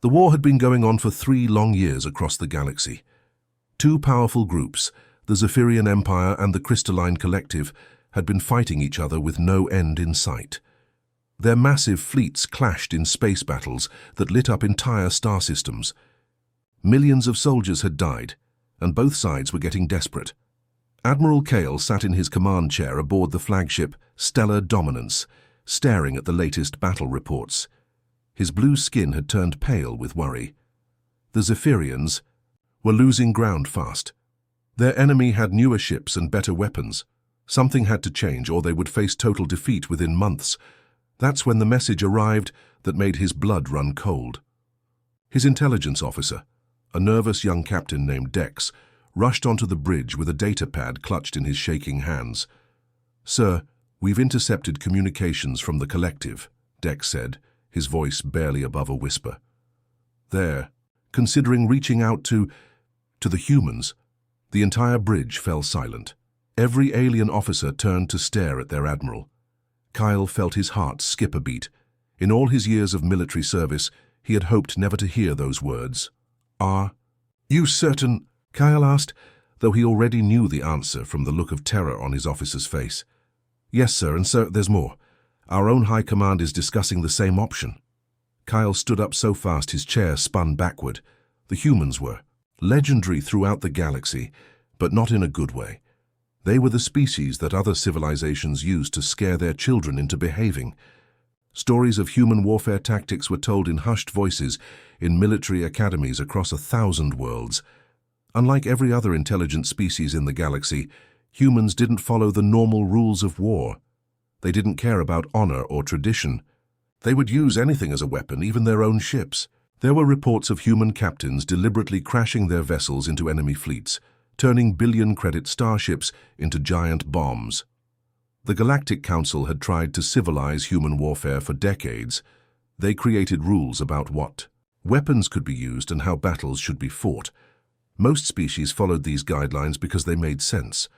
The war had been going on for 3 long years across the galaxy. 2 powerful groups, the Zephyrian Empire and the Crystalline Collective, had been fighting each other with no end in sight. Their massive fleets clashed in space battles that lit up entire star systems. Millions of soldiers had died, and both sides were getting desperate. Admiral Kale sat in his command chair aboard the flagship Stellar Dominance, staring at the latest battle reports. His blue skin had turned pale with worry. The Zephyrians were losing ground fast. Their enemy had newer ships and better weapons. Something had to change or they would face total defeat within months. That's when the message arrived that made his blood run cold. His intelligence officer, a nervous young captain named Dex, rushed onto the bridge with a data pad clutched in his shaking hands. "Sir, we've intercepted communications from the Collective," Dex said, his voice barely above a whisper. "They're considering reaching out to the humans." The entire bridge fell silent. Every alien officer turned to stare at their admiral. Kyle felt his heart skip a beat. In all his years of military service, he had hoped never to hear those words. "Are you certain?" Kyle asked, though he already knew the answer from the look of terror on his officer's face. "Yes, sir, and sir, there's more. Our own high command is discussing the same option." Kyle stood up so fast his chair spun backward. The humans were legendary throughout the galaxy, but not in a good way. They were the species that other civilizations used to scare their children into behaving. Stories of human warfare tactics were told in hushed voices in military academies across 1,000 worlds. Unlike every other intelligent species in the galaxy, humans didn't follow the normal rules of war. They didn't care about honor or tradition. They would use anything as a weapon, even their own ships. There were reports of human captains deliberately crashing their vessels into enemy fleets, turning billion-credit starships into giant bombs. The Galactic Council had tried to civilize human warfare for decades. They created rules about what weapons could be used and how battles should be fought. Most species followed these guidelines because they made sense.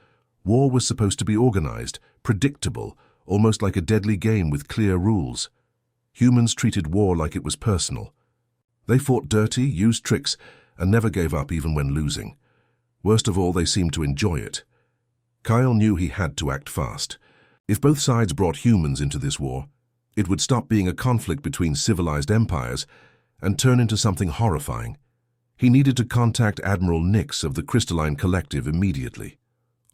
War was supposed to be organized, predictable, almost like a deadly game with clear rules. Humans treated war like it was personal. They fought dirty, used tricks, and never gave up even when losing. Worst of all, they seemed to enjoy it. Kyle knew he had to act fast. If both sides brought humans into this war, it would stop being a conflict between civilized empires and turn into something horrifying. He needed to contact Admiral Nix of the Crystalline Collective immediately.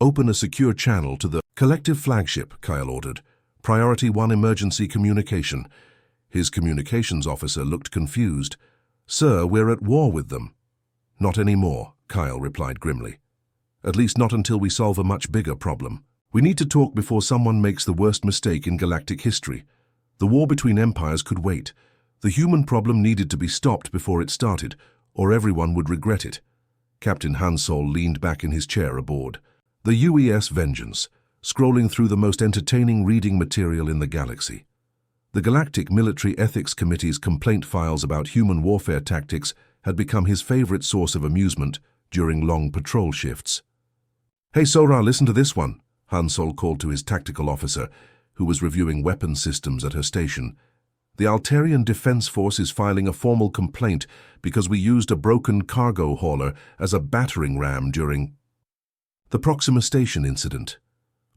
"Open a secure channel to the Collective flagship," Kyle ordered. "Priority 1 emergency communication." His communications officer looked confused. "Sir, we're at war with them." "Not anymore," Kyle replied grimly. "At least not until we solve a much bigger problem. We need to talk before someone makes the worst mistake in galactic history. The war between empires could wait. The human problem needed to be stopped before it started, or everyone would regret it." Captain Hansol leaned back in his chair aboard. The UES Vengeance, scrolling through the most entertaining reading material in the galaxy. The Galactic Military Ethics Committee's complaint files about human warfare tactics had become his favorite source of amusement during long patrol shifts. "Hey Sora, listen to this one," Hansol called to his tactical officer, who was reviewing weapon systems at her station. "The Altarian Defense Force is filing a formal complaint because we used a broken cargo hauler as a battering ram during the Proxima Station incident."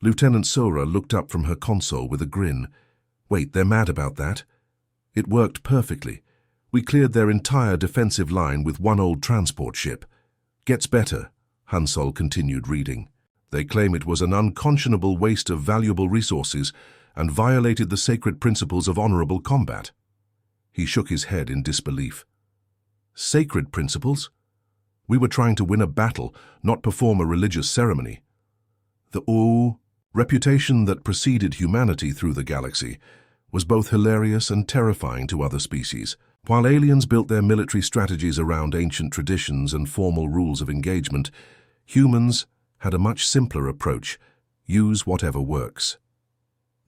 Lieutenant Sora looked up from her console with a grin. "Wait, they're mad about that? It worked perfectly. We cleared their entire defensive line with one old transport ship. Gets better," Hansol continued reading. "They claim it was an unconscionable waste of valuable resources and violated the sacred principles of honorable combat." He shook his head in disbelief. "Sacred principles? We were trying to win a battle, not perform a religious ceremony." The reputation that preceded humanity through the galaxy was both hilarious and terrifying to other species. While aliens built their military strategies around ancient traditions and formal rules of engagement, humans had a much simpler approach: use whatever works.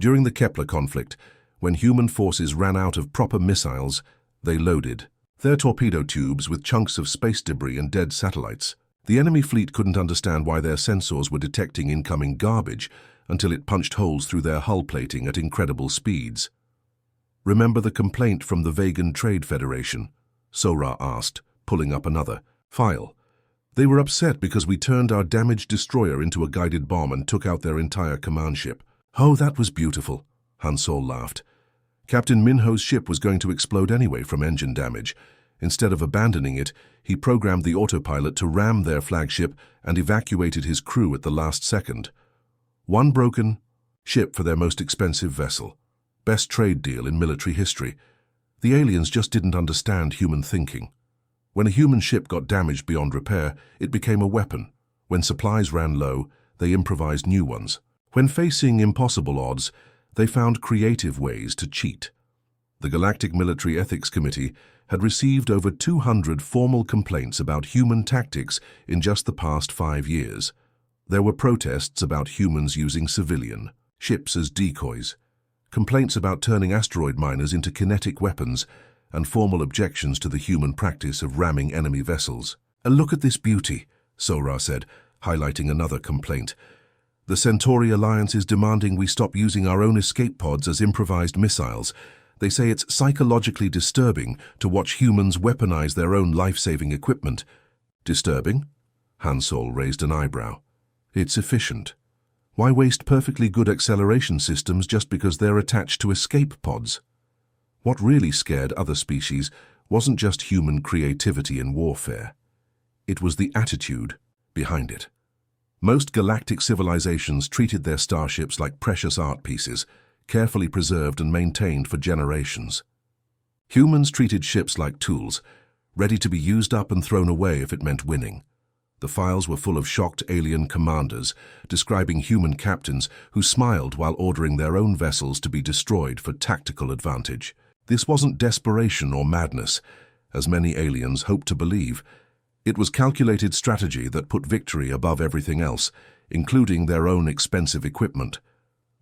During the Kepler conflict, when human forces ran out of proper missiles, they loaded their torpedo tubes with chunks of space debris and dead satellites. The enemy fleet couldn't understand why their sensors were detecting incoming garbage until it punched holes through their hull plating at incredible speeds. "Remember the complaint from the Vegan Trade Federation?" Sora asked, pulling up another file. They were upset because we turned our damaged destroyer into a guided bomb and took out their entire command ship. Oh, that was beautiful, Han Solo laughed. Captain Minho's ship was going to explode anyway from engine damage. Instead of abandoning it, he programmed the autopilot to ram their flagship and evacuated his crew at the last second. One broken ship for their most expensive vessel. Best trade deal in military history. The aliens just didn't understand human thinking. When a human ship got damaged beyond repair, it became a weapon. When supplies ran low, they improvised new ones. When facing impossible odds, they found creative ways to cheat. The Galactic Military Ethics Committee had received over 200 formal complaints about human tactics in just the past 5 years. There were protests about humans using civilian ships as decoys, complaints about turning asteroid miners into kinetic weapons, and formal objections to the human practice of ramming enemy vessels. Look at this beauty, Sora said, highlighting another complaint. The Centauri Alliance is demanding we stop using our own escape pods as improvised missiles. They say it's psychologically disturbing to watch humans weaponize their own life-saving equipment. Disturbing? Han Solo raised an eyebrow. It's efficient. Why waste perfectly good acceleration systems just because they're attached to escape pods? What really scared other species wasn't just human creativity in warfare. It was the attitude behind it. Most galactic civilizations treated their starships like precious art pieces, carefully preserved and maintained for generations. Humans treated ships like tools, ready to be used up and thrown away if it meant winning. The files were full of shocked alien commanders, describing human captains who smiled while ordering their own vessels to be destroyed for tactical advantage. This wasn't desperation or madness, as many aliens hoped to believe. It was calculated strategy that put victory above everything else, including their own expensive equipment.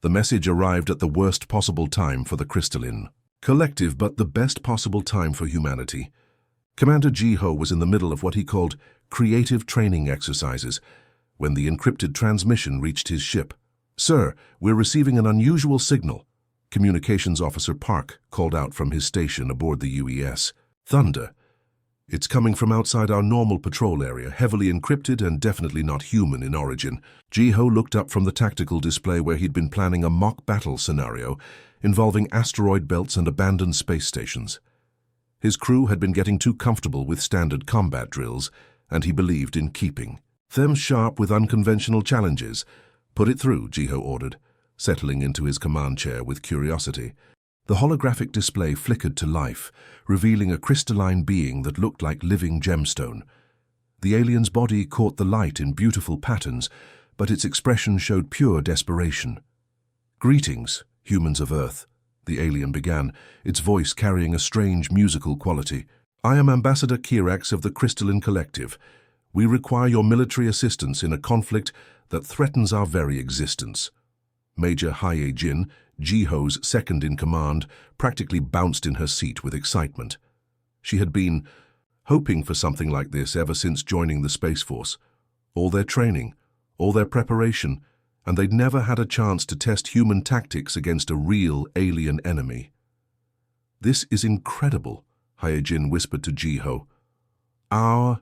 The message arrived at the worst possible time for the crystalline collective, but the best possible time for humanity. Commander Ji-Ho was in the middle of what he called creative training exercises when the encrypted transmission reached his ship. "Sir, we're receiving an unusual signal," Communications Officer Park called out from his station aboard the UES. "Thunder. It's coming from outside our normal patrol area, heavily encrypted and definitely not human in origin." Ji-Ho looked up from the tactical display where he'd been planning a mock battle scenario involving asteroid belts and abandoned space stations. His crew had been getting too comfortable with standard combat drills, and he believed in keeping them sharp with unconventional challenges. "Put it through," Ji-Ho ordered, settling into his command chair with curiosity. The holographic display flickered to life, revealing a crystalline being that looked like living gemstone. The alien's body caught the light in beautiful patterns, but its expression showed pure desperation. "Greetings, humans of Earth," the alien began, its voice carrying a strange musical quality. "I am Ambassador Kirax of the Crystalline Collective. We require your military assistance in a conflict that threatens our very existence." Major Haye Jin, Ji-Ho's second-in-command, practically bounced in her seat with excitement. She had been hoping for something like this ever since joining the Space Force. All their training, all their preparation, and they'd never had a chance to test human tactics against a real alien enemy. "This is incredible," Haye Jin whispered to Ji-Ho. "Our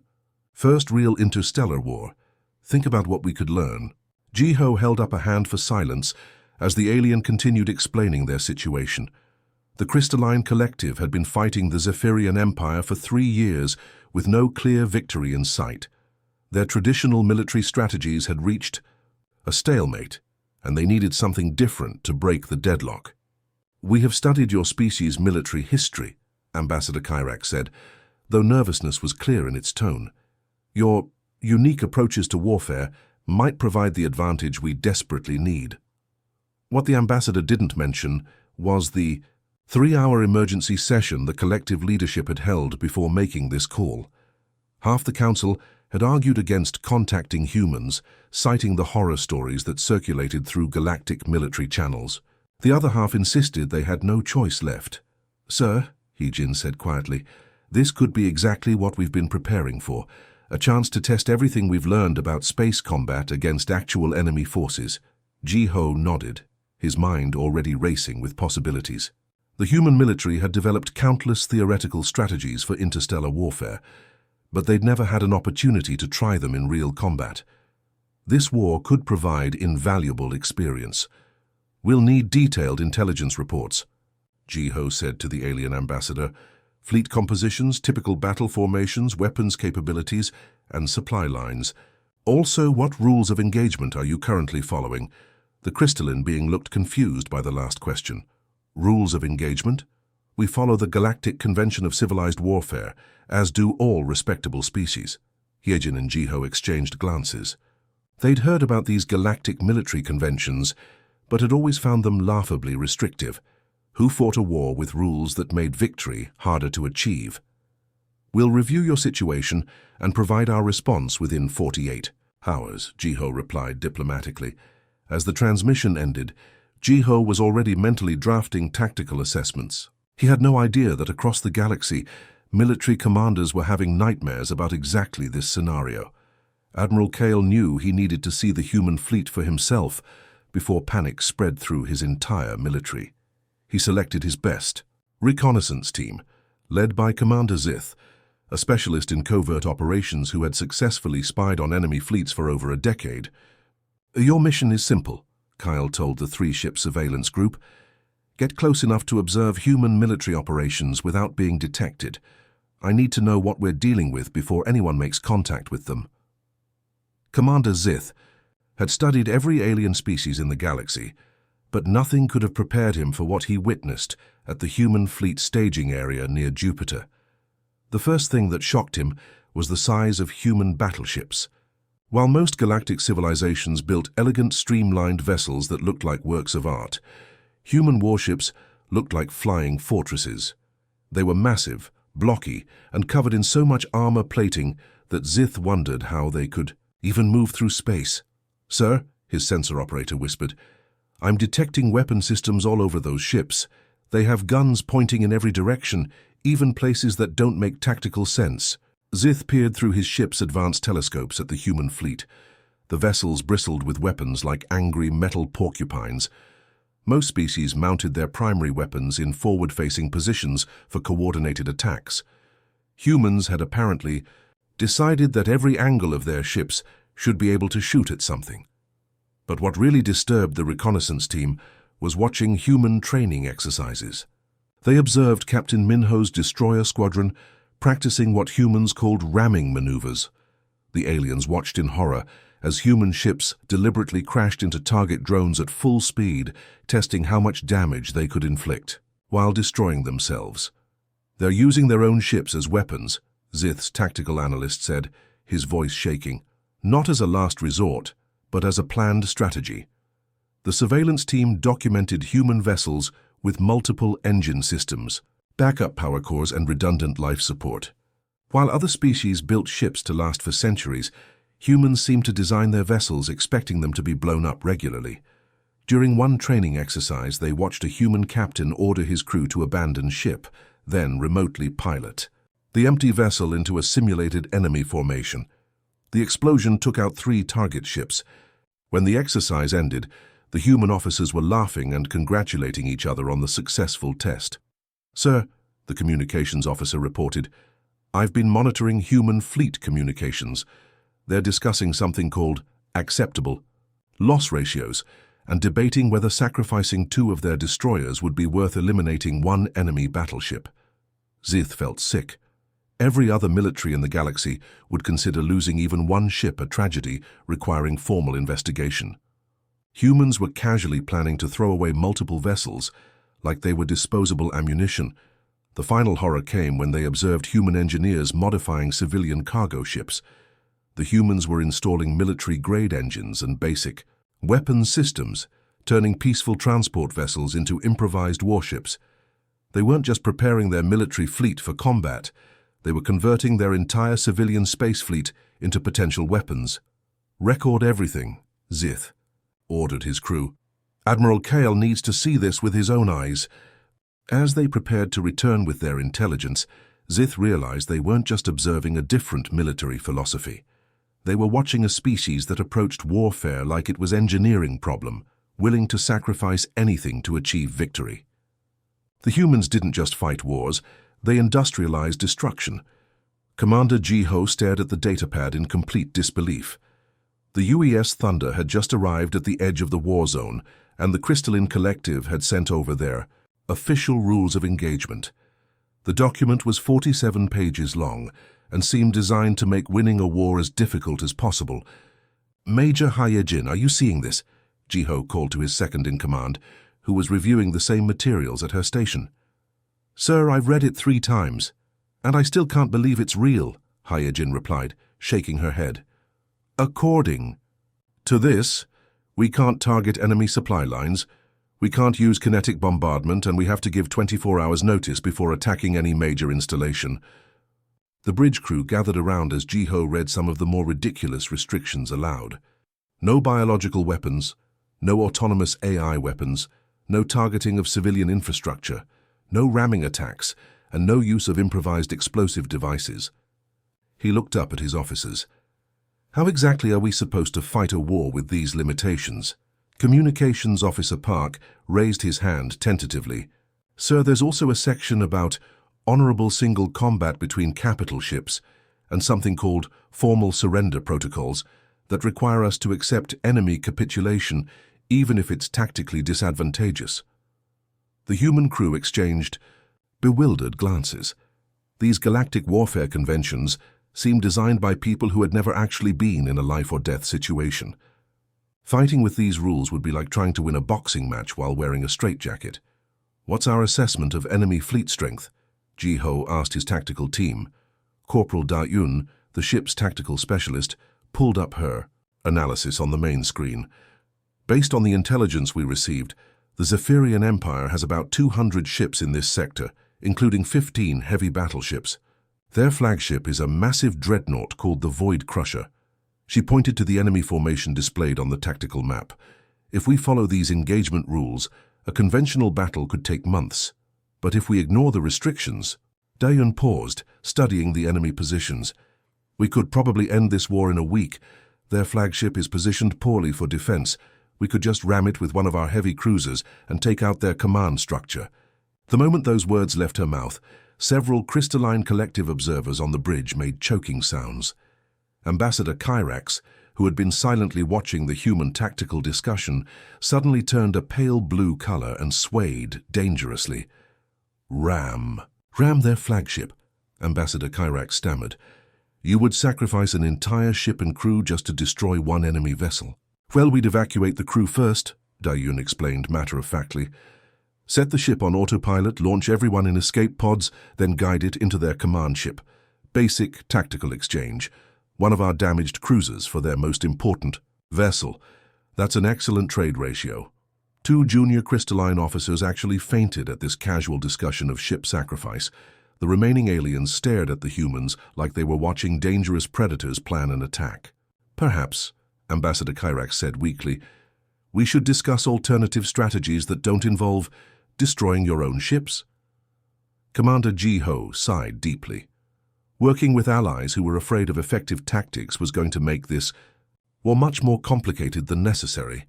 first real interstellar war. Think about what we could learn." Ji-Ho held up a hand for silence as the alien continued explaining their situation. The Crystalline Collective had been fighting the Zephyrian Empire for 3 years with no clear victory in sight. Their traditional military strategies had reached a stalemate, and they needed something different to break the deadlock. "We have studied your species' military history," Ambassador Kirax said, though nervousness was clear in its tone. "Your unique approaches to warfare might provide the advantage we desperately need." What the ambassador didn't mention was the 3-hour emergency session the collective leadership had held before making this call. Half the council had argued against contacting humans, citing the horror stories that circulated through galactic military channels. The other half insisted they had no choice left. "Sir," He-Jin said quietly, "this could be exactly what we've been preparing for, a chance to test everything we've learned about space combat against actual enemy forces." Ji-Ho nodded, his mind already racing with possibilities. The human military had developed countless theoretical strategies for interstellar warfare, but they'd never had an opportunity to try them in real combat. This war could provide invaluable experience. "We'll need detailed intelligence reports," Jiho said to the alien ambassador. "Fleet compositions, typical battle formations, weapons capabilities, and supply lines. Also, what rules of engagement are you currently following?" The crystalline being looked confused by the last question. "Rules of engagement? We follow the Galactic Convention of Civilized Warfare, as do all respectable species." Hyejin and Jiho exchanged glances. They'd heard about these galactic military conventions, but had always found them laughably restrictive. Who fought a war with rules that made victory harder to achieve? "We'll review your situation and provide our response within 48 hours, Jiho replied diplomatically. As the transmission ended, Jiho was already mentally drafting tactical assessments. He had no idea that across the galaxy, military commanders were having nightmares about exactly this scenario. Admiral Kale knew he needed to see the human fleet for himself before panic spread through his entire military. He selected his best reconnaissance team, led by Commander Zith, a specialist in covert operations who had successfully spied on enemy fleets for over a decade. "Your mission is simple," Kyle told the three-ship surveillance group. "Get close enough to observe human military operations without being detected. I need to know what we're dealing with before anyone makes contact with them." Commander Zith had studied every alien species in the galaxy, but nothing could have prepared him for what he witnessed at the human fleet staging area near Jupiter. The first thing that shocked him was the size of human battleships. While most galactic civilizations built elegant, streamlined vessels that looked like works of art, human warships looked like flying fortresses. They were massive, blocky, and covered in so much armor plating that Zith wondered how they could even move through space. "Sir," his sensor operator whispered, "I'm detecting weapon systems all over those ships. They have guns pointing in every direction, even places that don't make tactical sense." Zith peered through his ship's advanced telescopes at the human fleet. The vessels bristled with weapons like angry metal porcupines. Most species mounted their primary weapons in forward-facing positions for coordinated attacks. Humans had apparently decided that every angle of their ships should be able to shoot at something. But what really disturbed the reconnaissance team was watching human training exercises. They observed Captain Minho's destroyer squadron practicing what humans called ramming maneuvers. The aliens watched in horror as human ships deliberately crashed into target drones at full speed, testing how much damage they could inflict, while destroying themselves. "They're using their own ships as weapons," Zith's tactical analyst said, his voice shaking. "Not as a last resort, but as a planned strategy." The surveillance team documented human vessels with multiple engine systems, backup power cores, and redundant life support. While other species built ships to last for centuries, humans seemed to design their vessels expecting them to be blown up regularly. During one training exercise, they watched a human captain order his crew to abandon ship, then remotely pilot the empty vessel into a simulated enemy formation. The explosion took out 3 target ships. When the exercise ended, the human officers were laughing and congratulating each other on the successful test. "Sir," the communications officer reported, "I've been monitoring human fleet communications. They're discussing something called acceptable loss ratios and debating whether sacrificing 2 of their destroyers would be worth eliminating 1 enemy battleship." Zith felt sick. Every other military in the galaxy would consider losing even 1 ship a tragedy requiring formal investigation. Humans were casually planning to throw away multiple vessels like they were disposable ammunition. The final horror came when they observed human engineers modifying civilian cargo ships. The humans were installing military-grade engines and basic weapons systems, turning peaceful transport vessels into improvised warships. They weren't just preparing their military fleet for combat, they were converting their entire civilian space fleet into potential weapons. "Record everything," Zith ordered his crew. "Admiral Kale needs to see this with his own eyes." As they prepared to return with their intelligence, Zith realized they weren't just observing a different military philosophy. They were watching a species that approached warfare like it was an engineering problem, willing to sacrifice anything to achieve victory. The humans didn't just fight wars, they industrialized destruction. Commander Ji-ho stared at the datapad in complete disbelief. The UES Thunder had just arrived at the edge of the war zone, and the Crystalline Collective had sent over their official rules of engagement. The document was 47 pages long and seemed designed to make winning a war as difficult as possible. "Major Hyejin, are you seeing this?" Ji-ho called to his second-in-command, who was reviewing the same materials at her station. "Sir, I've read it 3 times, and I still can't believe it's real," Hyejin replied, shaking her head. "According to this, we can't target enemy supply lines, we can't use kinetic bombardment, and we have to give 24 hours notice before attacking any major installation." The bridge crew gathered around as Ji-ho read some of the more ridiculous restrictions allowed. No biological weapons, no autonomous AI weapons, no targeting of civilian infrastructure, no ramming attacks, and no use of improvised explosive devices. He looked up at his officers. How exactly are we supposed to fight a war with these limitations? Communications Officer Park raised his hand tentatively. "Sir, there's also a section about honorable single combat between capital ships and something called formal surrender protocols that require us to accept enemy capitulation even if it's tactically disadvantageous." The human crew exchanged bewildered glances. These galactic warfare conventions seemed designed by people who had never actually been in a life-or-death situation. Fighting with these rules would be like trying to win a boxing match while wearing a straitjacket. "What's our assessment of enemy fleet strength?" Ji-ho asked his tactical team. Corporal Da-Yun, the ship's tactical specialist, pulled up her analysis on the main screen. "Based on the intelligence we received, the Zephyrian Empire has about 200 ships in this sector, including 15 heavy battleships. Their flagship is a massive dreadnought called the Void Crusher." She pointed to the enemy formation displayed on the tactical map. "If we follow these engagement rules, a conventional battle could take months. But if we ignore the restrictions..." Da-Yun paused, studying the enemy positions. "We could probably end this war in a week. Their flagship is positioned poorly for defense. We could just ram it with one of our heavy cruisers and take out their command structure." The moment those words left her mouth, several Crystalline Collective observers on the bridge made choking sounds. Ambassador Kyrax, who had been silently watching the human tactical discussion, suddenly turned a pale blue color and swayed dangerously. "Ram their flagship," Ambassador Kyrax stammered. "You would sacrifice an entire ship and crew just to destroy one enemy vessel." "Well, we'd evacuate the crew first," Da-Yun explained matter-of-factly. "Set the ship on autopilot, launch everyone in escape pods, then guide it into their command ship. Basic tactical exchange. One of our damaged cruisers for their most important vessel. That's an excellent trade ratio." 2 junior Crystalline officers actually fainted at this casual discussion of ship sacrifice. The remaining aliens stared at the humans like they were watching dangerous predators plan an attack. "Perhaps," Ambassador Kyrax said weakly, "we should discuss alternative strategies that don't involve destroying your own ships." Commander Ji-ho sighed deeply. Working with allies who were afraid of effective tactics was going to make this war much more complicated than necessary.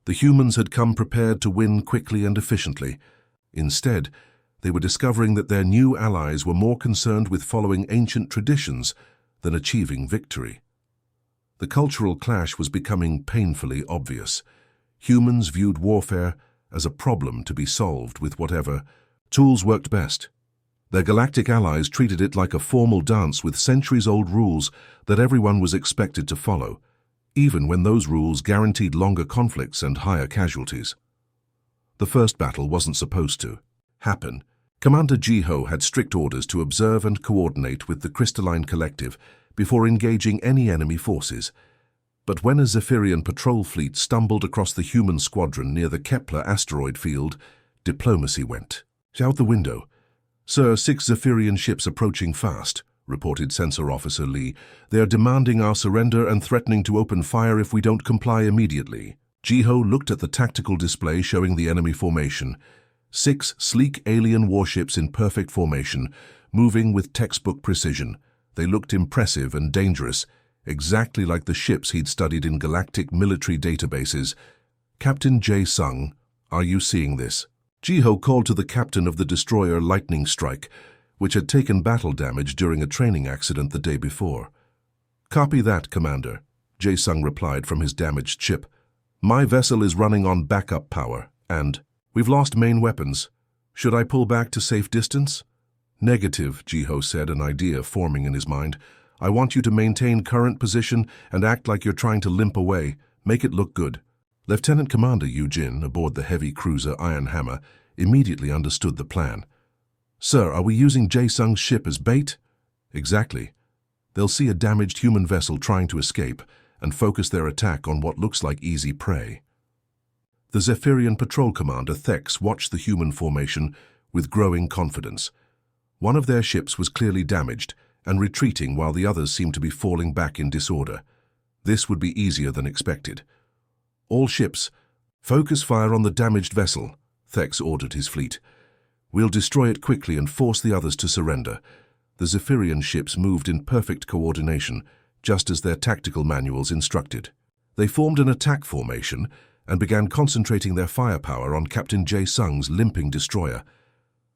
The humans had come prepared to win quickly and efficiently. Instead, they were discovering that their new allies were more concerned with following ancient traditions than achieving victory. The cultural clash was becoming painfully obvious. Humans viewed warfare as a problem to be solved with whatever tools worked best. Their galactic allies treated it like a formal dance with centuries-old rules that everyone was expected to follow, even when those rules guaranteed longer conflicts and higher casualties. The first battle wasn't supposed to happen. Commander Ji-ho had strict orders to observe and coordinate with the Crystalline Collective before engaging any enemy forces. But when a Zephyrian patrol fleet stumbled across the human squadron near the Kepler asteroid field, diplomacy went out the window. "Sir, 6 Zephyrian ships approaching fast," reported Sensor Officer Lee. "They are demanding our surrender and threatening to open fire if we don't comply immediately." Ji-ho looked at the tactical display showing the enemy formation. 6 sleek alien warships in perfect formation, moving with textbook precision. They looked impressive and dangerous, exactly like the ships he'd studied in galactic military databases. "Captain Jae-sung, are you seeing this?" Jiho called to the captain of the destroyer Lightning Strike, which had taken battle damage during a training accident the day before. "Copy that, Commander," Jae-sung replied from his damaged ship. "My vessel is running on backup power, and we've lost main weapons. Should I pull back to safe distance?" "Negative," Jiho said, an idea forming in his mind. "I want you to maintain current position and act like you're trying to limp away. Make it look good." Lieutenant Commander Yu-jin, aboard the heavy cruiser Iron Hammer, immediately understood the plan. "Sir, are we using Jae-sung's ship as bait?" "Exactly. They'll see a damaged human vessel trying to escape and focus their attack on what looks like easy prey." The Zephyrian patrol commander Thex watched the human formation with growing confidence. One of their ships was clearly damaged and retreating while the others seemed to be falling back in disorder. This would be easier than expected. "All ships, focus fire on the damaged vessel," Thex ordered his fleet. "We'll destroy it quickly and force the others to surrender." The Zephyrian ships moved in perfect coordination, just as their tactical manuals instructed. They formed an attack formation and began concentrating their firepower on Captain Jae-sung's limping destroyer.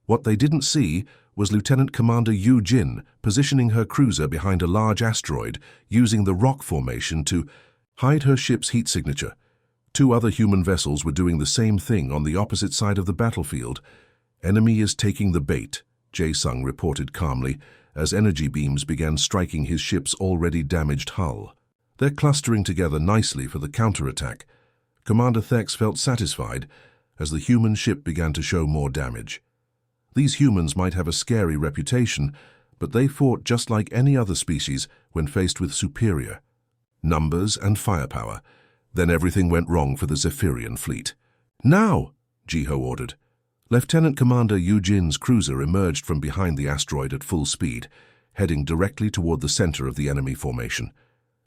What they didn't see was Lieutenant Commander Yu-jin positioning her cruiser behind a large asteroid, using the rock formation to hide her ship's heat signature. Two other human vessels were doing the same thing on the opposite side of the battlefield. "Enemy is taking the bait," Jae-sung reported calmly, as energy beams began striking his ship's already damaged hull. "They're clustering together nicely for the counterattack." Commander Thex felt satisfied as the human ship began to show more damage. These humans might have a scary reputation, but they fought just like any other species when faced with superior numbers and firepower. Then everything went wrong for the Zephyrian fleet. "Now!" Jiho ordered. Lieutenant Commander Yu-jin's cruiser emerged from behind the asteroid at full speed, heading directly toward the center of the enemy formation.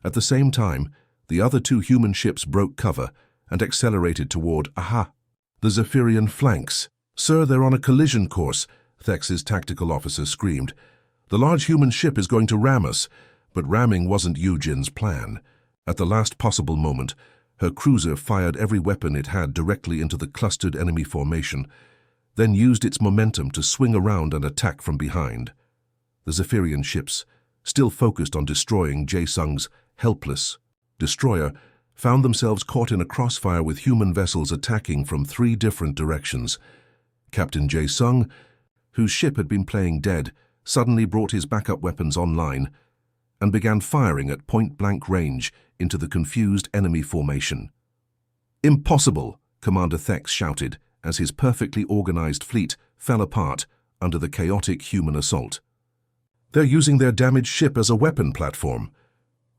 At the same time, the other two human ships broke cover and accelerated toward the Zephyrian flanks. "Sir, they're on a collision course," Thex's tactical officer screamed. "The large human ship is going to ram us." But ramming wasn't Yu-jin's plan. At the last possible moment, her cruiser fired every weapon it had directly into the clustered enemy formation, then used its momentum to swing around and attack from behind. The Zephyrian ships, still focused on destroying Jae-sung's helpless destroyer, found themselves caught in a crossfire with human vessels attacking from three different directions. Captain Jae-sung, whose ship had been playing dead, suddenly brought his backup weapons online and began firing at point-blank range into the confused enemy formation. "Impossible!" Commander Thex shouted as his perfectly organized fleet fell apart under the chaotic human assault. "They're using their damaged ship as a weapon platform."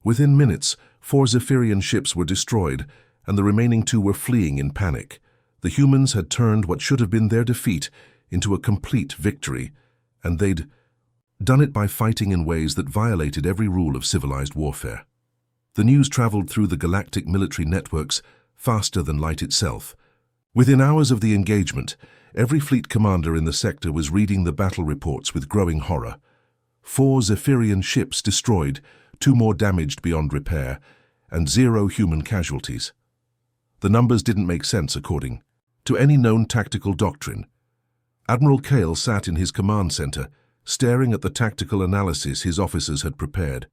Within minutes, 4 Zephyrian ships were destroyed, and the remaining 2 were fleeing in panic. The humans had turned what should have been their defeat into a complete victory, and they'd done it by fighting in ways that violated every rule of civilized warfare. The news traveled through the galactic military networks faster than light itself. Within hours of the engagement, every fleet commander in the sector was reading the battle reports with growing horror. 4 Zephyrian ships destroyed, 2 more damaged beyond repair, and 0 human casualties. The numbers didn't make sense according to any known tactical doctrine. Admiral Kale sat in his command center, staring at the tactical analysis his officers had prepared.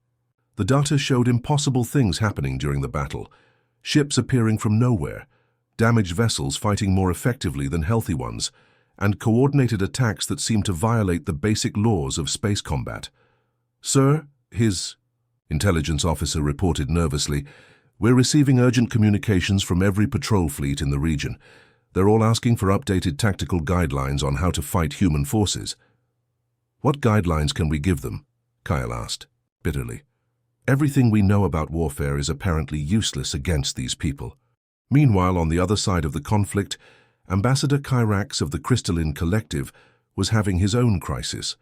The data showed impossible things happening during the battle. Ships appearing from nowhere, damaged vessels fighting more effectively than healthy ones, and coordinated attacks that seemed to violate the basic laws of space combat. "Sir," his intelligence officer reported nervously, "we're receiving urgent communications from every patrol fleet in the region. They're all asking for updated tactical guidelines on how to fight human forces." "What guidelines can we give them?" Kyle asked, bitterly. "Everything we know about warfare is apparently useless against these people." Meanwhile, on the other side of the conflict, Ambassador Kyrax of the Crystalline Collective was having his own crisis.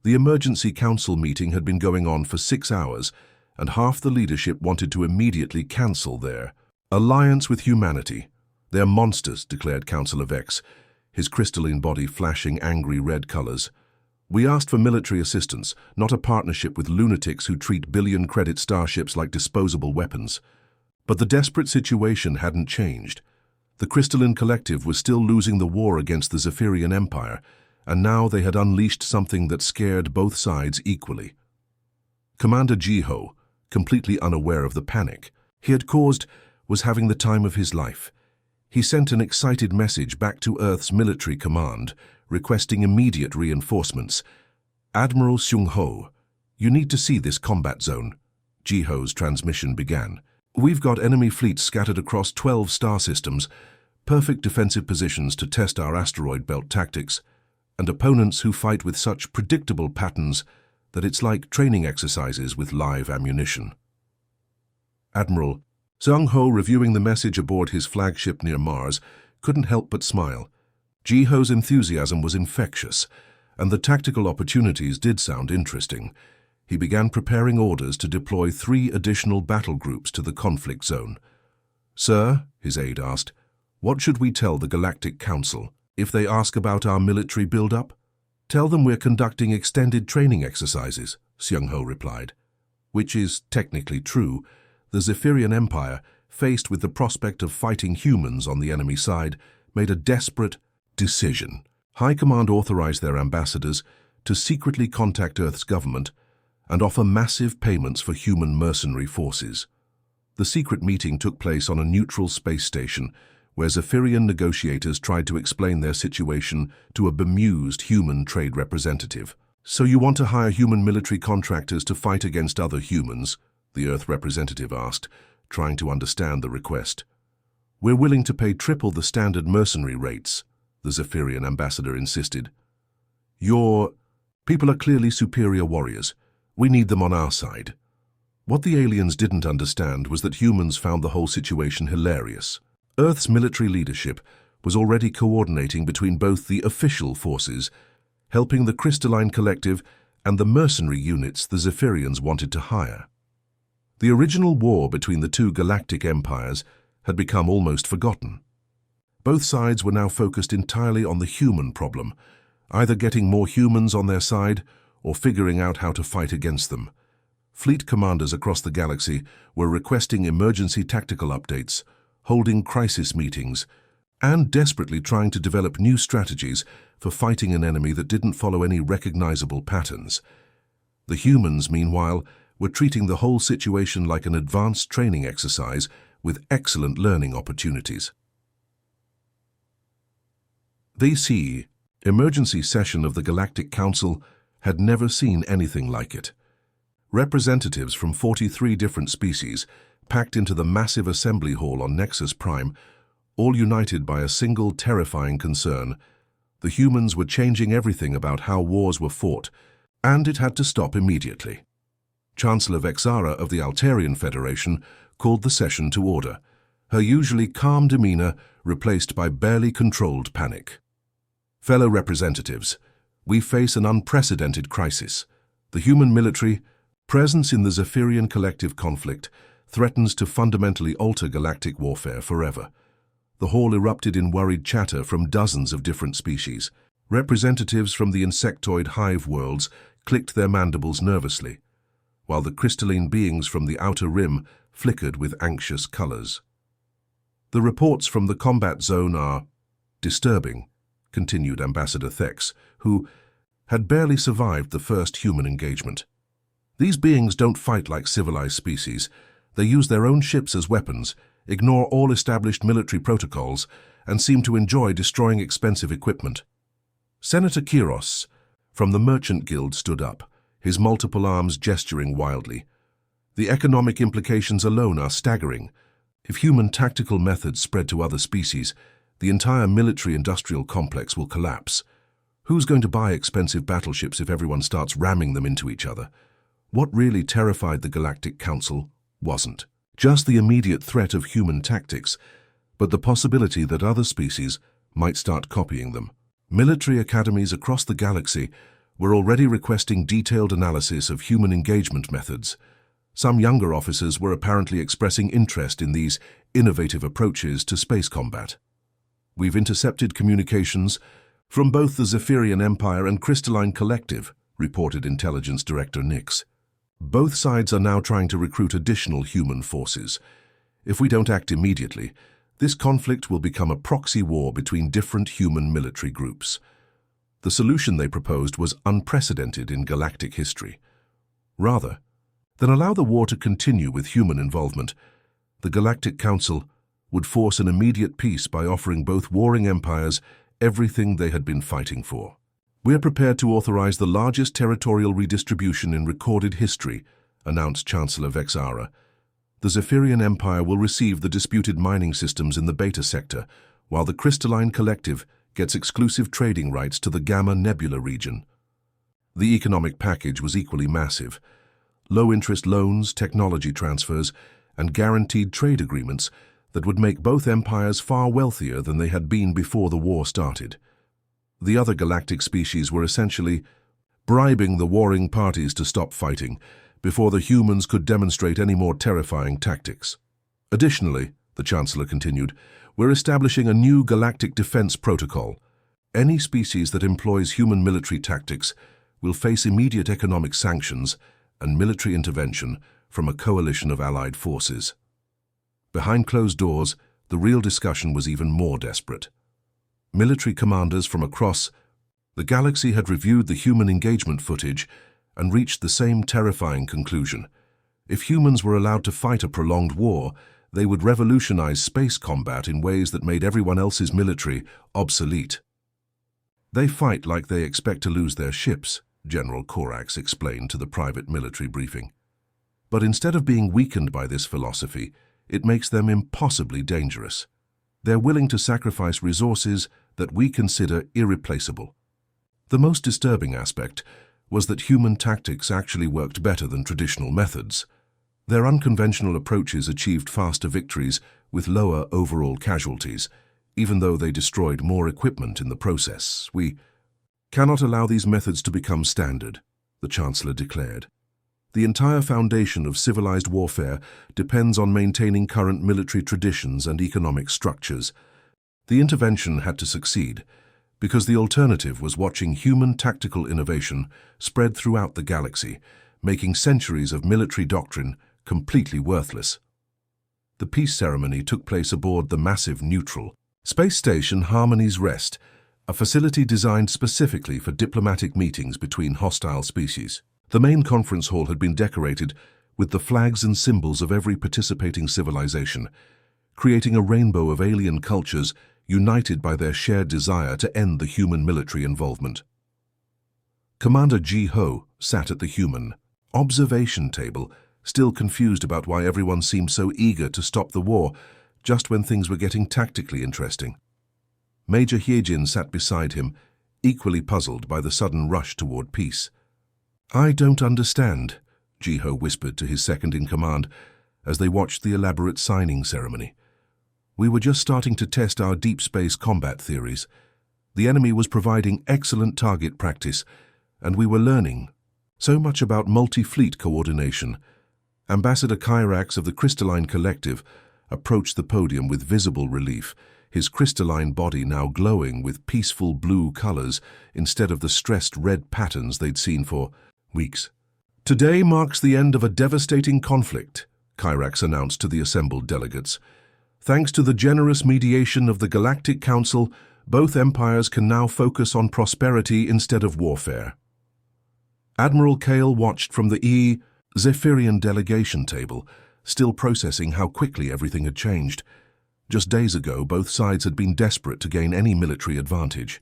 The emergency council meeting had been going on for 6 hours, and half the leadership wanted to immediately cancel their alliance with humanity. "They're monsters," declared Councillor Vex, his crystalline body flashing angry red colors. "We asked for military assistance, not a partnership with lunatics who treat billion-credit starships like disposable weapons." But the desperate situation hadn't changed. The Crystalline Collective was still losing the war against the Zephyrian Empire, and now they had unleashed something that scared both sides equally. Commander Jiho, completely unaware of the panic he had caused, was having the time of his life. He sent an excited message back to Earth's military command, requesting immediate reinforcements. "Admiral Seung-ho, you need to see this combat zone." Jiho's transmission began. "We've got enemy fleets scattered across 12 star systems, perfect defensive positions to test our asteroid belt tactics, and opponents who fight with such predictable patterns that it's like training exercises with live ammunition." Admiral Seung-ho, reviewing the message aboard his flagship near Mars, couldn't help but smile. Jiho's enthusiasm was infectious, and the tactical opportunities did sound interesting. He began preparing orders to deploy 3 additional battle groups to the conflict zone. "Sir," his aide asked, "what should we tell the Galactic Council if they ask about our military build-up?" "Tell them we're conducting extended training exercises," Seung-ho replied. Which is technically true. The Zephyrian Empire, faced with the prospect of fighting humans on the enemy side, made a desperate decision. High Command authorized their ambassadors to secretly contact Earth's government and offer massive payments for human mercenary forces. The secret meeting took place on a neutral space station, where Zephyrian negotiators tried to explain their situation to a bemused human trade representative. "So you want to hire human military contractors to fight against other humans?" the Earth representative asked, trying to understand the request. "We're willing to pay triple the standard mercenary rates," the Zephyrian ambassador insisted. "Your people are clearly superior warriors. We need them on our side." What the aliens didn't understand was that humans found the whole situation hilarious. Earth's military leadership was already coordinating between both the official forces, helping the Crystalline Collective, and the mercenary units the Zephyrians wanted to hire. The original war between the 2 galactic empires had become almost forgotten. Both sides were now focused entirely on the human problem, either getting more humans on their side or figuring out how to fight against them. Fleet commanders across the galaxy were requesting emergency tactical updates, holding crisis meetings, and desperately trying to develop new strategies for fighting an enemy that didn't follow any recognizable patterns. The humans, meanwhile, were treating the whole situation like an advanced training exercise with excellent learning opportunities. The emergency session of the Galactic Council had never seen anything like it. Representatives from 43 different species packed into the massive assembly hall on Nexus Prime, all united by a single terrifying concern. The humans were changing everything about how wars were fought, and it had to stop immediately. Chancellor Vexara of the Altarian Federation called the session to order, her usually calm demeanor replaced by barely controlled panic. "Fellow representatives, we face an unprecedented crisis. The human military presence in the Zephyrian collective conflict threatens to fundamentally alter galactic warfare forever." The hall erupted in worried chatter from dozens of different species. Representatives from the insectoid hive worlds clicked their mandibles nervously, while the crystalline beings from the outer rim flickered with anxious colors. "The reports from the combat zone are disturbing," continued Ambassador Thex, who had barely survived the first human engagement. "These beings don't fight like civilized species. They use their own ships as weapons, ignore all established military protocols, and seem to enjoy destroying expensive equipment." Senator Kiros from the Merchant Guild stood up, his multiple arms gesturing wildly. "The economic implications alone are staggering. If human tactical methods spread to other species, the entire military-industrial complex will collapse. Who's going to buy expensive battleships if everyone starts ramming them into each other?" What really terrified the Galactic Council wasn't just the immediate threat of human tactics, but the possibility that other species might start copying them. Military academies across the galaxy were already requesting detailed analysis of human engagement methods. Some younger officers were apparently expressing interest in these innovative approaches to space combat. "We've intercepted communications from both the Zephyrian Empire and Crystalline Collective," reported Intelligence Director Nix. "Both sides are now trying to recruit additional human forces. If we don't act immediately, This conflict will become a proxy war between different human military groups. The solution they proposed was unprecedented in galactic history. Rather than allow the war to continue with human involvement, the Galactic Council would force an immediate peace by offering both warring empires everything they had been fighting for. "We are prepared to authorize the largest territorial redistribution in recorded history," announced Chancellor Vexara. "The Zephyrian Empire will receive the disputed mining systems in the Beta sector, while the Crystalline Collective gets exclusive trading rights to the Gamma Nebula region." The economic package was equally massive. Low-interest loans, technology transfers, and guaranteed trade agreements that would make both empires far wealthier than they had been before the war started. The other galactic species were essentially bribing the warring parties to stop fighting before the humans could demonstrate any more terrifying tactics. "Additionally," the Chancellor continued, "we're establishing a new galactic defense protocol. Any species that employs human military tactics will face immediate economic sanctions and military intervention from a coalition of allied forces." Behind closed doors, the real discussion was even more desperate. Military commanders from across the galaxy had reviewed the human engagement footage and reached the same terrifying conclusion. If humans were allowed to fight a prolonged war, they would revolutionize space combat in ways that made everyone else's military obsolete. "They fight like they expect to lose their ships," General Corax explained to the private military briefing. "But instead of being weakened by this philosophy, it makes them impossibly dangerous. They're willing to sacrifice resources that we consider irreplaceable." The most disturbing aspect was that human tactics actually worked better than traditional methods. Their unconventional approaches achieved faster victories with lower overall casualties, even though they destroyed more equipment in the process. "We cannot allow these methods to become standard," the Chancellor declared. "The entire foundation of civilized warfare depends on maintaining current military traditions and economic structures. The intervention had to succeed, because the alternative was watching human tactical innovation spread throughout the galaxy, making centuries of military doctrine completely worthless." The peace ceremony took place aboard the massive neutral space station Harmony's Rest, a facility designed specifically for diplomatic meetings between hostile species. The main conference hall had been decorated with the flags and symbols of every participating civilization, creating a rainbow of alien cultures united by their shared desire to end the human military involvement. Commander Ji-Ho sat at the human observation table, still confused about why everyone seemed so eager to stop the war just when things were getting tactically interesting. Major Hyejin sat beside him, equally puzzled by the sudden rush toward peace. "I don't understand," Ji-Ho whispered to his second-in-command as they watched the elaborate signing ceremony. "We were just starting to test our deep space combat theories. The enemy was providing excellent target practice, and we were learning so much about multi-fleet coordination." Ambassador Kyrax of the Crystalline Collective approached the podium with visible relief, his crystalline body now glowing with peaceful blue colors instead of the stressed red patterns they'd seen for weeks. "Today marks the end of a devastating conflict," Kyrax announced to the assembled delegates. "Thanks to the generous mediation of the Galactic Council, both empires can now focus on prosperity instead of warfare." Admiral Kale watched from the Zephyrian delegation table, still processing how quickly everything had changed. Just days ago, both sides had been desperate to gain any military advantage.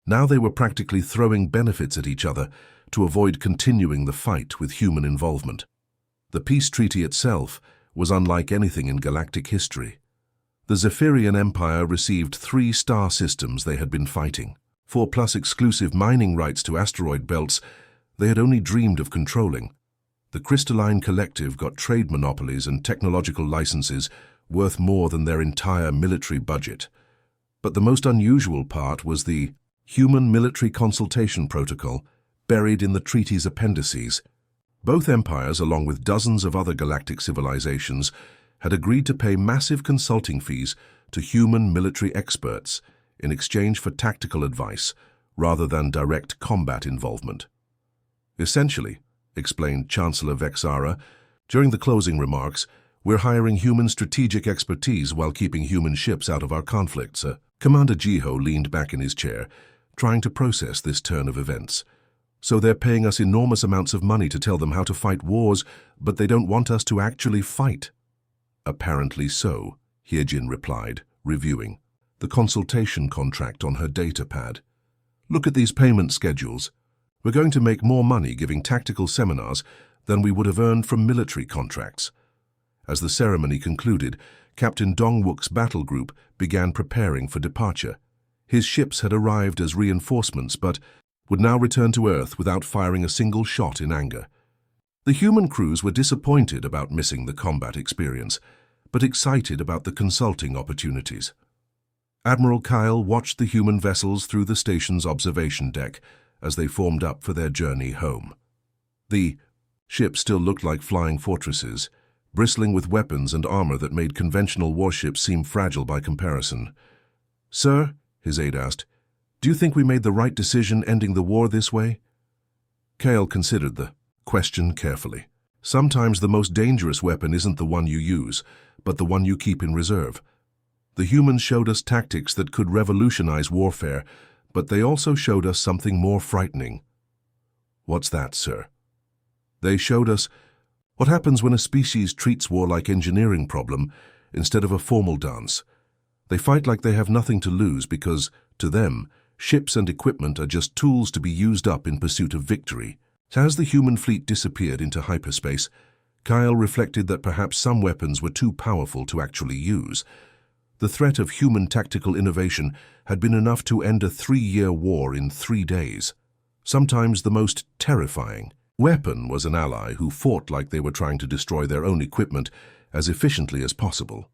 Now they were practically throwing benefits at each other to avoid continuing the fight with human involvement. The peace treaty itself was unlike anything in galactic history. The Zephyrian Empire received 3 star systems they had been fighting, 4+ exclusive mining rights to asteroid belts they had only dreamed of controlling. The Crystalline Collective got trade monopolies and technological licenses worth more than their entire military budget. But the most unusual part was the Human Military Consultation Protocol, buried in the treaty's appendices. Both empires, along with dozens of other galactic civilizations, had agreed to pay massive consulting fees to human military experts in exchange for tactical advice rather than direct combat involvement. Essentially, explained Chancellor Vexara during the closing remarks, We're hiring human strategic expertise while keeping human ships out of our conflicts. Commander Jiho leaned back in his chair, trying to process this turn of events. So they're paying us enormous amounts of money to tell them how to fight wars, but they don't want us to actually fight. Apparently so, Hyejin replied, reviewing the consultation contract on her data pad. Look at these payment schedules. We're going to make more money giving tactical seminars than we would have earned from military contracts. As the ceremony concluded, Captain Dongwook's battle group began preparing for departure. His ships had arrived as reinforcements, but would now return to Earth without firing a single shot in anger. The human crews were disappointed about missing the combat experience, but excited about the consulting opportunities. Admiral Kyle watched the human vessels through the station's observation deck as they formed up for their journey home. The ships still looked like flying fortresses, bristling with weapons and armor that made conventional warships seem fragile by comparison. "Sir," his aide asked, "do you think we made the right decision ending the war this way?" Kyle considered the question carefully. Sometimes the most dangerous weapon isn't the one you use, but the one you keep in reserve. The humans showed us tactics that could revolutionize warfare, but they also showed us something more frightening. "What's that, sir?" "They showed us what happens when a species treats war like an engineering problem instead of a formal dance. They fight like they have nothing to lose because, to them, ships and equipment are just tools to be used up in pursuit of victory." As the human fleet disappeared into hyperspace, Kyle reflected that perhaps some weapons were too powerful to actually use. The threat of human tactical innovation had been enough to end a 3-year war in 3 days. Sometimes the most terrifying weapon was an ally who fought like they were trying to destroy their own equipment as efficiently as possible.